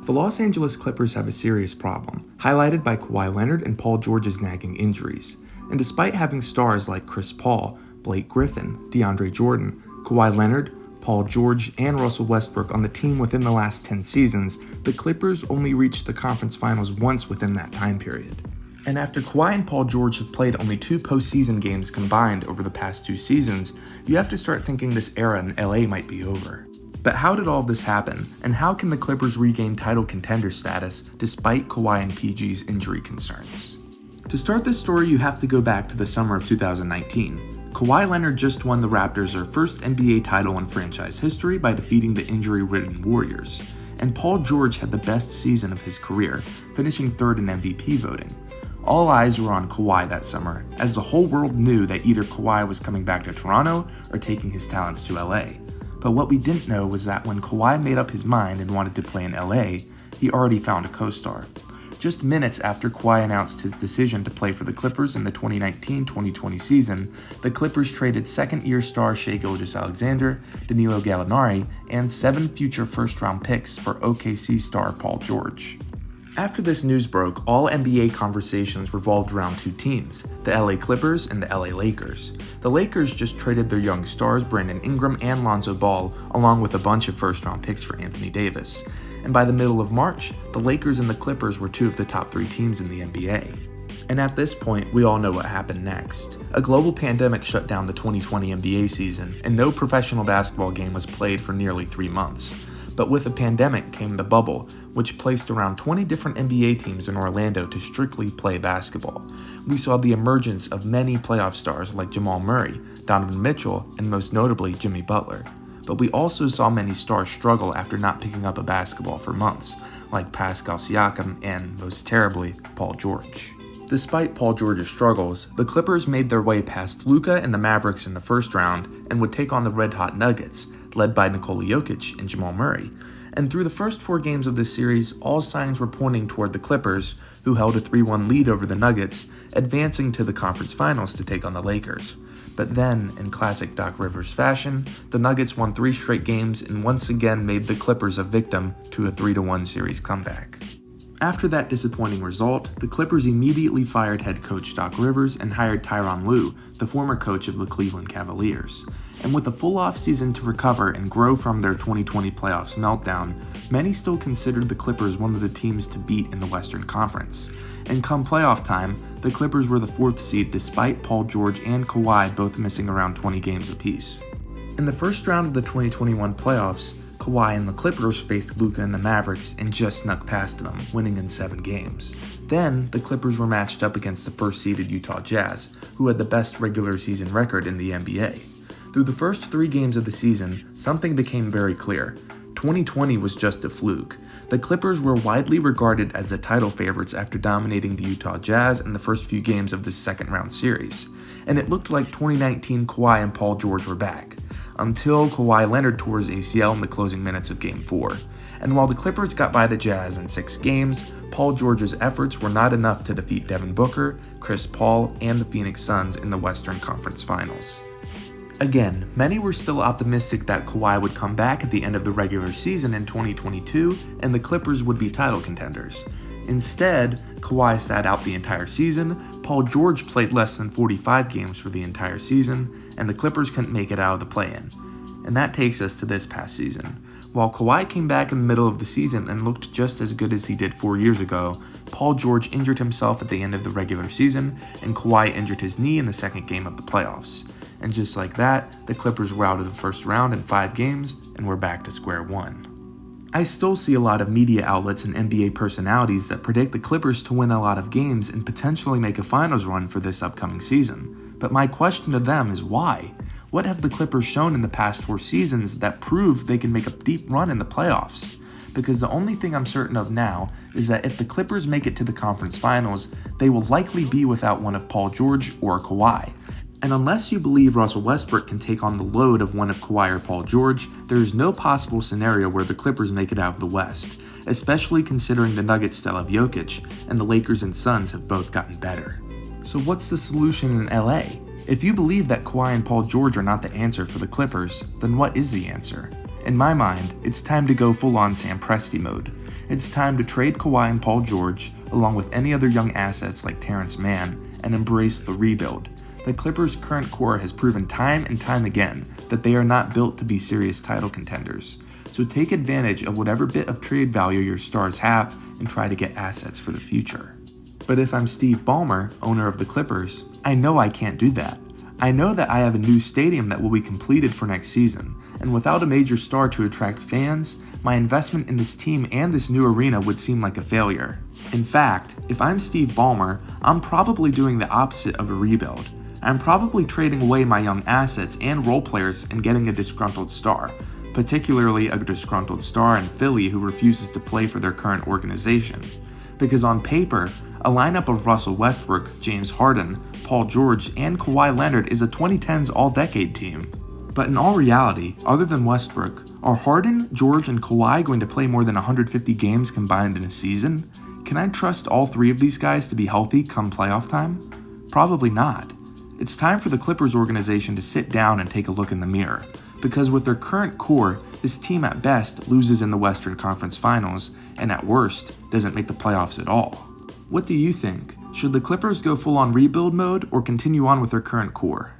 The Los Angeles Clippers have a serious problem, highlighted by Kawhi Leonard and Paul George's nagging injuries. And despite having stars like Chris Paul, Blake Griffin, DeAndre Jordan, Kawhi Leonard, Paul George, and Russell Westbrook on the team within the last 10 seasons, the Clippers only reached the conference finals once within that time period. And after Kawhi and Paul George have played only 2 postseason games combined over the past 2 seasons, you have to start thinking this era in LA might be over. But how did all of this happen, and how can the Clippers regain title contender status despite Kawhi and PG's injury concerns? To start this story, you have to go back to the summer of 2019. Kawhi Leonard just won the Raptors their first NBA title in franchise history by defeating the injury-ridden Warriors, and Paul George had the best season of his career, finishing third in MVP voting. All eyes were on Kawhi that summer, as the whole world knew that either Kawhi was coming back to Toronto or taking his talents to LA. But what we didn't know was that when Kawhi made up his mind and wanted to play in LA, he already found a co-star. Just minutes after Kawhi announced his decision to play for the Clippers in the 2019-2020 season, the Clippers traded second-year star Shai Gilgeous-Alexander, Danilo Gallinari, and 7 future first-round picks for OKC star Paul George. After this news broke, all NBA conversations revolved around 2 teams, the LA Clippers and the LA Lakers. The Lakers just traded their young stars Brandon Ingram and Lonzo Ball, along with a bunch of first-round picks for Anthony Davis. And by the middle of March, the Lakers and the Clippers were 2 of the top 3 teams in the NBA. And at this point, we all know what happened next. A global pandemic shut down the 2020 NBA season, and no professional basketball game was played for nearly 3 months. But with the pandemic came the bubble, which placed around 20 different NBA teams in Orlando to strictly play basketball. We saw the emergence of many playoff stars like Jamal Murray, Donovan Mitchell, and most notably Jimmy Butler. But we also saw many stars struggle after not picking up a basketball for months, like Pascal Siakam and, most terribly, Paul George. Despite Paul George's struggles, the Clippers made their way past Luka and the Mavericks in the first round and would take on the red-hot Nuggets, led by Nikola Jokic and Jamal Murray. And through the first 4 games of this series, all signs were pointing toward the Clippers, who held a 3-1 lead over the Nuggets, advancing to the conference finals to take on the Lakers. But then, in classic Doc Rivers fashion, the Nuggets won 3 straight games and once again made the Clippers a victim to a 3-1 series comeback. After that disappointing result, the Clippers immediately fired head coach Doc Rivers and hired Tyronn Lue, the former coach of the Cleveland Cavaliers. And with a full offseason to recover and grow from their 2020 playoffs meltdown, many still considered the Clippers one of the teams to beat in the Western Conference. And come playoff time, the Clippers were the 4th seed despite Paul George and Kawhi both missing around 20 games apiece. In the first round of the 2021 playoffs, Kawhi and the Clippers faced Luka and the Mavericks and just snuck past them, winning in 7 games. Then, the Clippers were matched up against the first-seeded Utah Jazz, who had the best regular season record in the NBA. Through the first 3 games of the season, something became very clear. 2020 was just a fluke. The Clippers were widely regarded as the title favorites after dominating the Utah Jazz in the first few games of this second-round series. And it looked like 2019 Kawhi and Paul George were back, until Kawhi Leonard tore his ACL in the closing minutes of Game 4. And while the Clippers got by the Jazz in 6 games, Paul George's efforts were not enough to defeat Devin Booker, Chris Paul, and the Phoenix Suns in the Western Conference Finals. Again, many were still optimistic that Kawhi would come back at the end of the regular season in 2022 and the Clippers would be title contenders. Instead, Kawhi sat out the entire season, Paul George played less than 45 games for the entire season, and the Clippers couldn't make it out of the play-in. And that takes us to this past season. While Kawhi came back in the middle of the season and looked just as good as he did 4 years ago, Paul George injured himself at the end of the regular season, and Kawhi injured his knee in the second game of the playoffs. And just like that, the Clippers were out of the first round in 5 games, and we're back to square one. I still see a lot of media outlets and NBA personalities that predict the Clippers to win a lot of games and potentially make a finals run for this upcoming season. But my question to them is why? What have the Clippers shown in the past 4 seasons that prove they can make a deep run in the playoffs? Because the only thing I'm certain of now is that if the Clippers make it to the conference finals, they will likely be without one of Paul George or Kawhi. And unless you believe Russell Westbrook can take on the load of one of Kawhi or Paul George, there is no possible scenario where the Clippers make it out of the West, especially considering the Nuggets still have Jokic, and the Lakers and Suns have both gotten better. So what's the solution in LA? If you believe that Kawhi and Paul George are not the answer for the Clippers, then what is the answer? In my mind, it's time to go full-on Sam Presti mode. It's time to trade Kawhi and Paul George, along with any other young assets like Terrence Mann, and embrace the rebuild. The Clippers' current core has proven time and time again that they are not built to be serious title contenders. So take advantage of whatever bit of trade value your stars have and try to get assets for the future. But if I'm Steve Ballmer, owner of the Clippers, I know I can't do that. I know that I have a new stadium that will be completed for next season, and without a major star to attract fans, my investment in this team and this new arena would seem like a failure. In fact, if I'm Steve Ballmer, I'm probably doing the opposite of a rebuild. I'm probably trading away my young assets and role players and getting a disgruntled star, particularly a disgruntled star in Philly who refuses to play for their current organization. Because on paper, a lineup of Russell Westbrook, James Harden, Paul George, and Kawhi Leonard is a 2010s all-decade team. But in all reality, other than Westbrook, are Harden, George, and Kawhi going to play more than 150 games combined in a season? Can I trust all three of these guys to be healthy come playoff time? Probably not. It's time for the Clippers organization to sit down and take a look in the mirror, because with their current core, this team at best loses in the Western Conference Finals, and at worst, doesn't make the playoffs at all. What do you think? Should the Clippers go full-on rebuild mode or continue on with their current core?